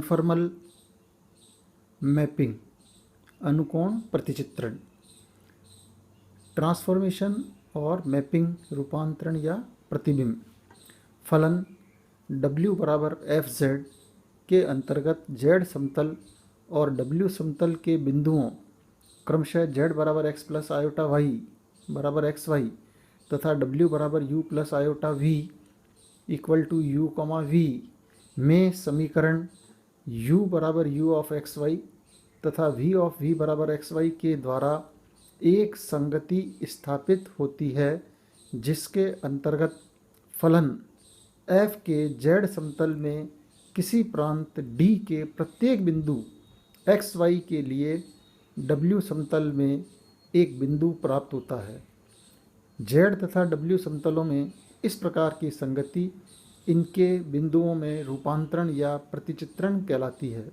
Conformal mapping, अनुकोण प्रतिचित्रण, transformation और mapping, रूपांतरण या प्रतिबिंब। फलन W बराबर FZ के अंतर्गत Z समतल और W समतल के बिंदुओं क्रमशः Z बराबर x प्लस आयोटा y बराबर XY तथा W बराबर U plus iota V equal to U V में समीकरण U बराबर U ऑफ XY तथा V ऑफ V बराबर XY के द्वारा एक संगति स्थापित होती है, जिसके अंतर्गत फलन f के z समतल में किसी प्रांत D के प्रत्येक बिंदु XY के लिए W समतल में एक बिंदु प्राप्त होता है। Z तथा W समतलों में इस प्रकार की संगति इनके बिंदुओं में रूपांतरण या प्रतिचित्रण कहलाती है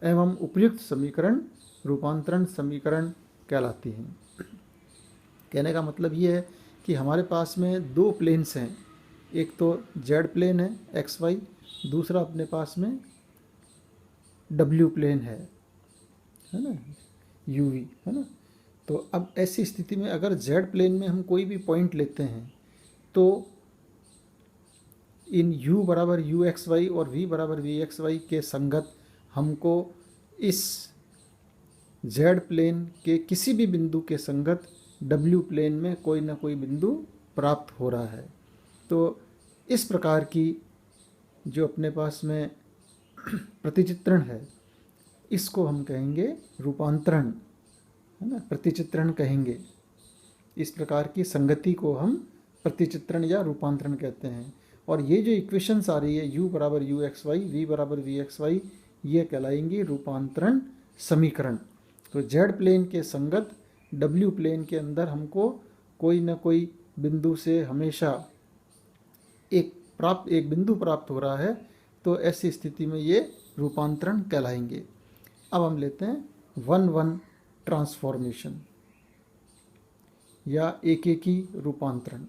एवं उपयुक्त समीकरण रूपांतरण समीकरण कहलाती हैं। कहने का मतलब ये है कि हमारे पास में दो प्लेन्स हैं, एक तो Z प्लेन है XY, दूसरा अपने पास में W प्लेन है ना, UV है ना। तो अब ऐसी स्थिति में अगर Z प्लेन में हम कोई भी पॉइंट लेते हैं तो इन U बराबर UXY और V बराबर VXY के संगत हमको इस Z प्लेन के किसी भी बिंदु के संगत W प्लेन में कोई ना कोई बिंदु प्राप्त हो रहा है। तो इस प्रकार की जो अपने पास में प्रतिचित्रण है, इसको हम कहेंगे रूपांतरण, है ना, प्रतिचित्रण कहेंगे। इस प्रकार की संगति को हम प्रतिचित्रण या रूपांतरण कहते हैं। और ये जो इक्वेशंस आ रही है U बराबर UXY, V बराबर VXY, ये कहलाएंगी रूपांतरण समीकरण। तो Z प्लेन के संगत W प्लेन के अंदर हमको कोई ना कोई बिंदु से हमेशा एक बिंदु प्राप्त हो रहा है, तो ऐसी स्थिति में ये रूपांतरण कहलाएंगे। अब हम लेते हैं 1-1 ट्रांसफॉर्मेशन या एकेकी रूपांतरण।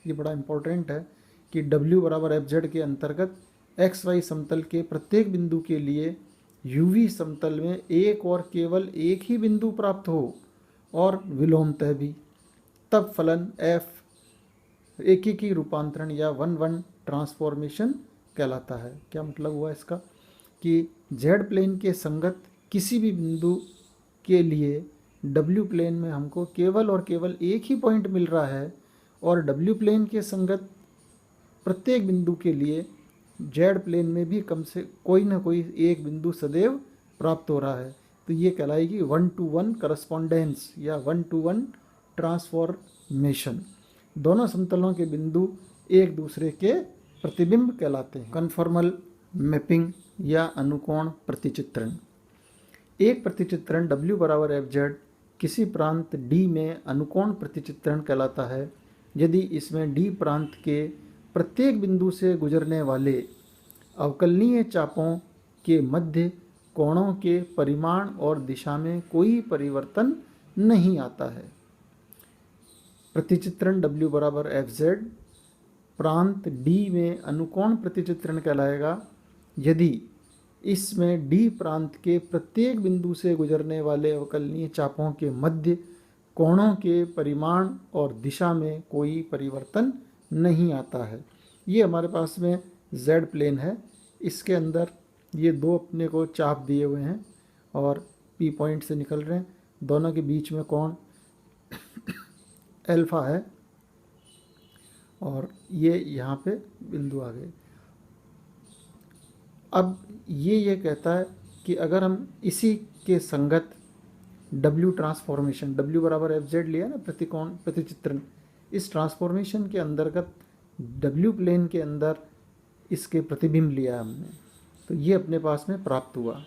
ये बड़ा इम्पोर्टेंट है कि W बराबर FZ के अंतर्गत XY समतल के प्रत्येक बिंदु के लिए UV समतल में एक और केवल एक ही बिंदु प्राप्त हो और विलोमतः भी, तब फलन F एकेकी रूपांतरण या 1-1 ट्रांसफॉर्मेशन कहलाता है। क्या मतलब हुआ इसका कि Z प्लेन के संगत किसी भी बिंदु के लिए W प्लेन में हमको केवल और केवल एक ही पॉइंट मिल रहा है और W प्लेन के संगत प्रत्येक बिंदु के लिए Z प्लेन में भी कम से कोई ना कोई एक बिंदु सदैव प्राप्त हो रहा है। तो ये कहलाएगी 1-to-1 करस्पॉन्डेंस या 1-to-1 ट्रांसफॉर्मेशन। दोनों समतलों के बिंदु एक दूसरे के प्रतिबिंब कहलाते हैं। कन्फॉर्मल मैपिंग या अनुकोण प्रतिचित्रण। एक प्रतिचित्रण W बराबर FZ किसी प्रांत D में अनुकोण प्रतिचित्रण कहलाता है यदि इसमें D प्रांत के प्रत्येक बिंदु से गुजरने वाले अवकलनीय चापों के मध्य कोणों के परिमाण और दिशा में कोई परिवर्तन नहीं आता है। प्रतिचित्रण W बराबर FZ प्रांत D में अनुकोण प्रतिचित्रण कहलाएगा यदि इसमें D प्रांत के प्रत्येक बिंदु से गुजरने वाले अवकलनीय चापों के मध्य कोणों के परिमाण और दिशा में कोई परिवर्तन नहीं आता है। ये हमारे पास में Z प्लेन है, इसके अंदर ये दो अपने को चाप दिए हुए हैं और P पॉइंट से निकल रहे हैं, दोनों के बीच में कोण अल्फा है और ये यहाँ पे बिंदु आ गए। अब ये कहता है कि अगर हम इसी के संगत W ट्रांसफॉर्मेशन, W बराबर FZ लिया ना प्रतिकोण प्रतिचित्रण, इस ट्रांसफॉर्मेशन के अंतर्गत W प्लेन के अंदर इसके प्रतिबिंब लिया हमने, तो ये अपने पास में प्राप्त हुआ।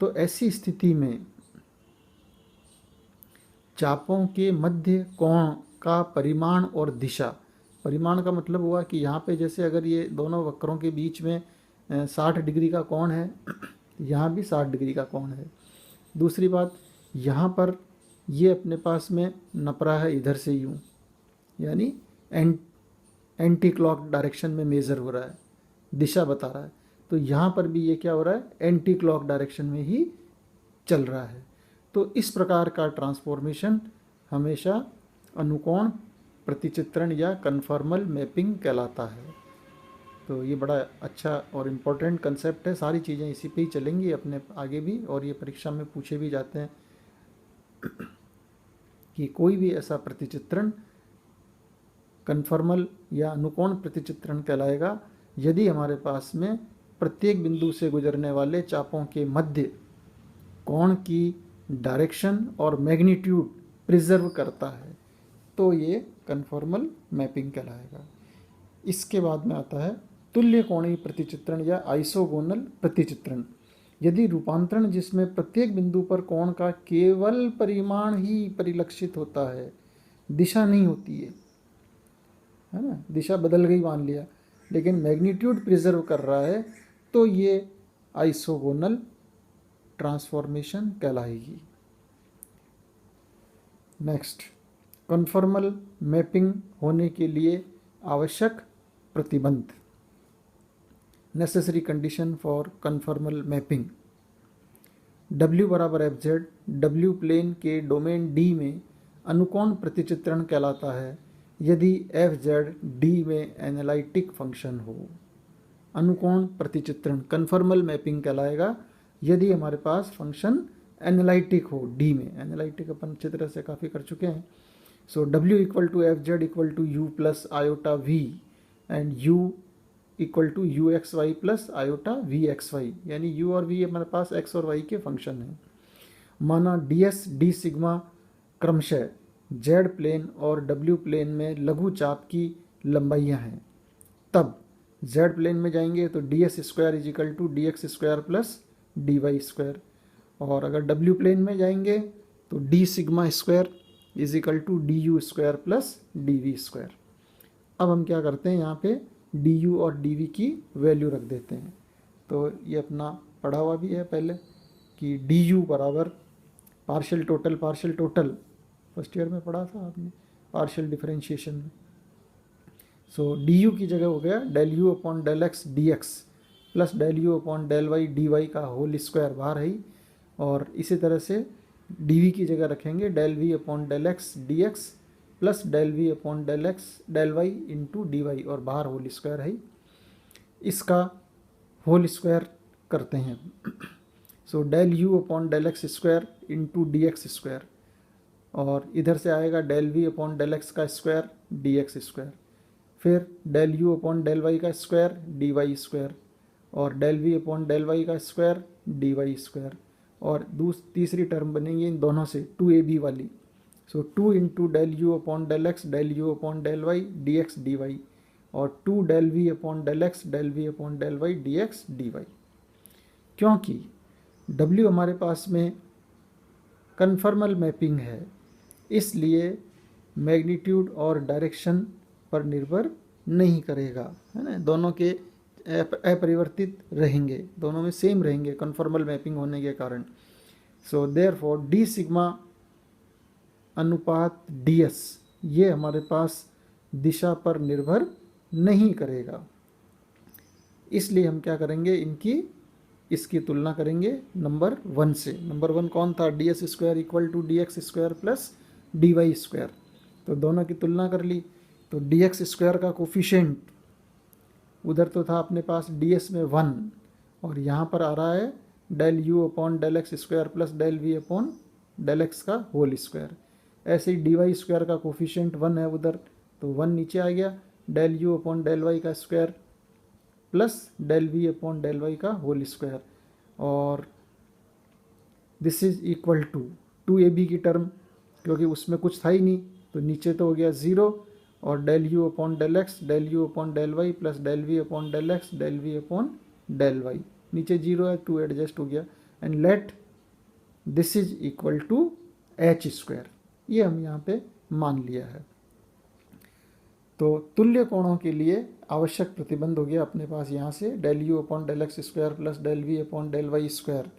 तो ऐसी स्थिति में चापों के मध्य कोण का परिमाण और दिशा, परिमाण का मतलब हुआ कि यहाँ पे जैसे अगर ये दोनों वक्रों के बीच में 60 डिग्री का कोण है, यहाँ भी 60 डिग्री का कोण है। दूसरी बात, यहाँ पर ये अपने पास में नप रहा है इधर से यूँ, यानी एंटी क्लॉक डायरेक्शन में मेज़र हो रहा है, दिशा बता रहा है। तो यहाँ पर भी ये क्या हो रहा है, एंटी क्लॉक डायरेक्शन में ही चल रहा है। तो इस प्रकार का ट्रांसफॉर्मेशन हमेशा अनुकोण प्रतिचित्रण या कन्फॉर्मल मैपिंग कहलाता है। तो ये बड़ा अच्छा और इम्पोर्टेंट कंसेप्ट है, सारी चीज़ें इसी पे ही चलेंगी अपने आगे भी, और ये परीक्षा में पूछे भी जाते हैं कि कोई भी ऐसा प्रतिचित्रण कन्फॉर्मल या अनुकोण प्रतिचित्रण कहलाएगा यदि हमारे पास में प्रत्येक बिंदु से गुजरने वाले चापों के मध्य कोण की डायरेक्शन और मैग्नीट्यूड प्रिजर्व करता है, तो ये कन्फॉर्मल मैपिंग कहलाएगा। इसके बाद में आता है तुल्य कोणीय प्रतिचित्रण या आइसोगोनल प्रतिचित्रण। यदि रूपांतरण जिसमें प्रत्येक बिंदु पर कोण का केवल परिमाण ही परिलक्षित होता है, दिशा नहीं होती है ना, दिशा बदल गई मान लिया, लेकिन मैग्नीट्यूड प्रिजर्व कर रहा है, तो ये आइसोगोनल ट्रांसफॉर्मेशन कहलाएगी। नेक्स्ट, कन्फॉर्मल मैपिंग होने के लिए आवश्यक प्रतिबंध, necessary condition for conformal mapping. W बराबर FZ W प्लेन के डोमेन D में अनुकोण प्रतिचित्रण कहलाता है यदि FZ D में एनालिटिक फंक्शन हो। अनुकोण प्रतिचित्रण कन्फॉर्मल मैपिंग कहलाएगा यदि हमारे पास फंक्शन एनालिटिक हो D में। एनालिटिक अपन अच्छी तरह से काफ़ी कर चुके हैं। So W equal to FZ equal to U plus iota V and U equal to UXY plus iota VXY, यानी U और V हमारे पास X और Y के फंक्शन हैं। माना DS D सिग्मा क्रमशः Z प्लेन और W प्लेन में लघु चाप की लंबाइयाँ हैं, तब Z प्लेन में जाएंगे तो DS square is equal to DX square plus DY square, और अगर W प्लेन में जाएंगे तो D sigma square is equal to DU square plus DV square. अब हम क्या करते हैं, यहाँ पे DU और DV की वैल्यू रख देते हैं। तो ये अपना पढ़ा हुआ भी है पहले कि DU बराबर पार्शियल टोटल फर्स्ट ईयर में पढ़ा था आपने पार्शियल डिफरेंशिएशन में। सो DU की जगह हो गया del U upon del x DX plus del U upon del Y DY का होल स्क्वायर बाहर है ही, और इसी तरह से DV की जगह रखेंगे del V upon del x DX plus del V upon del x del Y into DY, और बाहर होल स्क्वायर है, इसका होल स्क्वायर करते हैं। So del U upon del x square into DX square, और इधर से आएगा del V upon del x का स्क्वायर DX स्क्वायर, फिर del U upon del Y का स्क्वायर DY स्क्वायर, और del V upon del Y का square DY square, और तीसरी टर्म बनेगी इन दोनों से 2AB वाली। So 2 into del U upon del x del U upon del Y DX DY, और 2 del V upon del x del V upon del Y DX DY। क्योंकि W हमारे पास में कन्फॉर्मल मैपिंग है, इसलिए मैग्नीट्यूड और direction पर निर्भर नहीं करेगा, है ना, दोनों के अपरिवर्तित रहेंगे, दोनों में सेम रहेंगे कन्फॉर्मल मैपिंग होने के कारण। सो देयरफॉर D सिग्मा अनुपात DS ये हमारे पास दिशा पर निर्भर नहीं करेगा, इसलिए हम क्या करेंगे, इसकी तुलना करेंगे नंबर 1 से। नंबर 1 कौन था, DS square equal to DX square plus DY square, तो दोनों की तुलना कर ली। तो DX स्क्वायर का कोफिशिएंट उधर तो था अपने पास DS में 1, और यहाँ पर आ रहा है del U upon del x square plus del V upon del x का होल स्क्वायर। ऐसे ही DY स्क्वायर का कोफिशिएंट 1 है उधर, तो 1 नीचे आ गया, del U upon del Y का square plus del V upon del Y का होल स्क्वायर, और this is equal to 2AB की टर्म, क्योंकि उसमें कुछ था ही नहीं तो नीचे तो हो गया 0, और del U upon del x del U upon del Y plus del V upon del x del V upon del Y, नीचे 0 है 2 एडजस्ट हो गया, and let this is equal to H square, ये हम यहाँ पे मान लिया है। तो तुल्य कोणों के लिए आवश्यक प्रतिबंध हो गया अपने पास यहाँ से del U upon del x square plus del V upon del Y square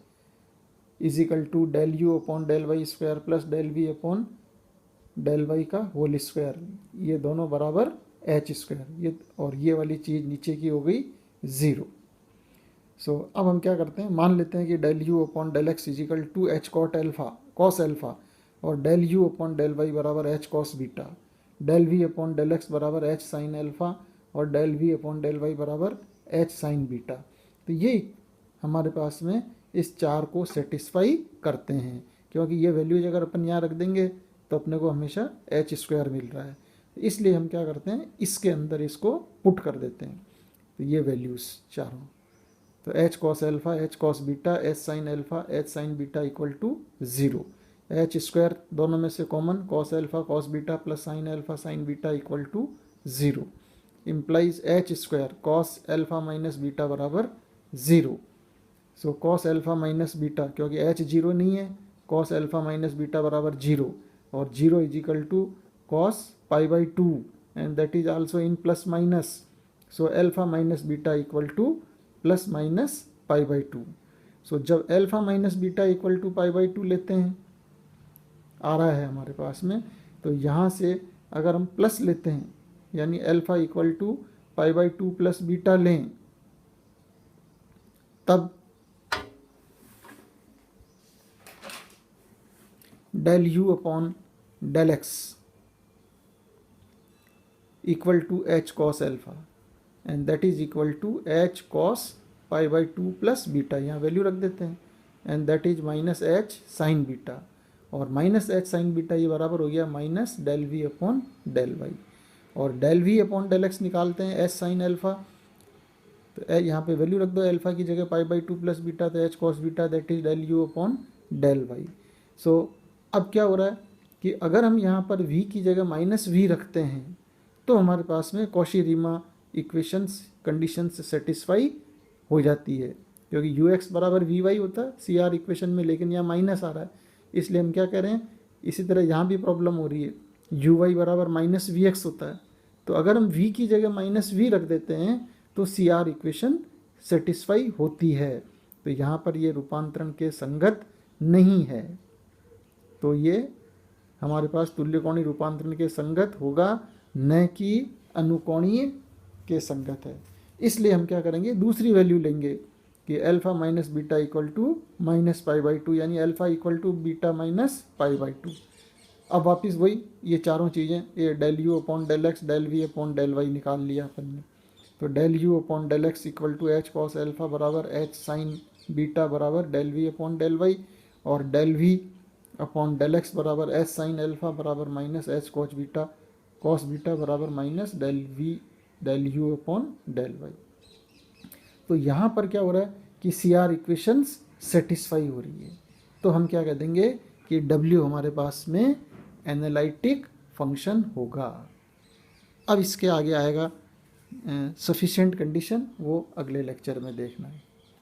is equal to del U upon del Y square plus del V upon del Y का होल स्क्वायर, ये दोनों बराबर H स्क्वायर, ये और ये वाली चीज़ नीचे की हो गई 0। अब हम क्या करते हैं, मान लेते हैं कि del u upon del x is equal to H cot alpha cos alpha, और del u upon del y बराबर H cos beta, del v upon del x बराबर एच साइन एल्फा, और del v upon del y बराबर H sine beta. तो ये हमारे पास में इस चार को सेटिस्फाई करते हैं, क्योंकि ये वैल्यूज अगर अपन यहाँ रख देंगे तो अपने को हमेशा एच स्क्वायर मिल रहा है, इसलिए हम क्या करते हैं, इसके अंदर इसको पुट कर देते हैं। तो ये वैल्यूज़ चारों, तो H cos alpha, H cos beta, H sine alpha, H sine beta equal to 0। H square दोनों में से common, cos alpha cos beta plus sine alpha sine beta equal to 0 implies H square cos alpha minus beta बराबर 0। So cos alpha minus beta, क्योंकि H 0 नहीं है, cos alpha minus beta बराबर 0, और 0 is equal to cos pi by 2 and that is also in plus minus. So alpha minus beta equal to plus minus pi by 2। So जब alpha minus beta equal to pi by 2 लेते हैं, आ रहा है हमारे पास में, तो यहाँ से अगर हम प्लस लेते हैं, यानी alpha equal to pi by 2 plus beta लें, तब del u upon del x equal to H cos alpha and that is equal to H cos pi by 2 plus beta, यहाँ वैल्यू रख देते हैं, and that is minus H sine beta, और minus H sine beta ये बराबर हो गया minus del v upon del y, और del v upon del x निकालते हैं एच साइन एल्फा, तो यहाँ पे वैल्यू रख दो एल्फा की जगह पाई बाई 2 प्लस बीटा, तो H cos beta that is del u upon del y. So अब क्या हो रहा है कि अगर हम यहाँ पर v की जगह माइनस वी रखते हैं तो हमारे पास में Cauchy Riemann equations conditions satisfy हो जाती है, क्योंकि यू एक्स बराबर वी वाई होता है सी आर इक्वेशन में, लेकिन यहाँ माइनस आ रहा है, इसलिए हम क्या कह रहे हैं, इसी तरह यहाँ भी प्रॉब्लम हो रही है, यू वाई बराबर माइनस वी एक्स होता है, तो अगर हम v की जगह माइनस वी रख देते हैं तो सी आर इक्वेशन सेटिस्फाई होती है। तो यहाँ पर ये रूपांतरण के संगत नहीं है, तो ये हमारे पास तुल्यकोणीय रूपांतरण के संगत होगा, न कि अनुकोणीय के संगत है। इसलिए हम क्या करेंगे, दूसरी वैल्यू लेंगे कि alpha minus beta equal to minus pi by 2, यानी alpha equal to beta minus pi by 2। अब वापस वही ये चारों चीज़ें, ये del u upon del x, del v upon del y निकाल लिया अपन ने, तो del u upon del x equal to H cos alpha बराबर एच साइन बीटा बराबर del v upon del y, और del v upon del x बराबर H sine alpha बराबर माइनस एच कॉस बीटा बराबर minus del u upon del y. तो यहाँ पर क्या हो रहा है कि सी आर इक्वेशंस सेटिस्फाई हो रही है, तो हम क्या कह देंगे कि W हमारे पास में एनालिटिक फंक्शन होगा। अब इसके आगे आएगा सफिशिएंट कंडीशन, वो अगले लेक्चर में देखना है।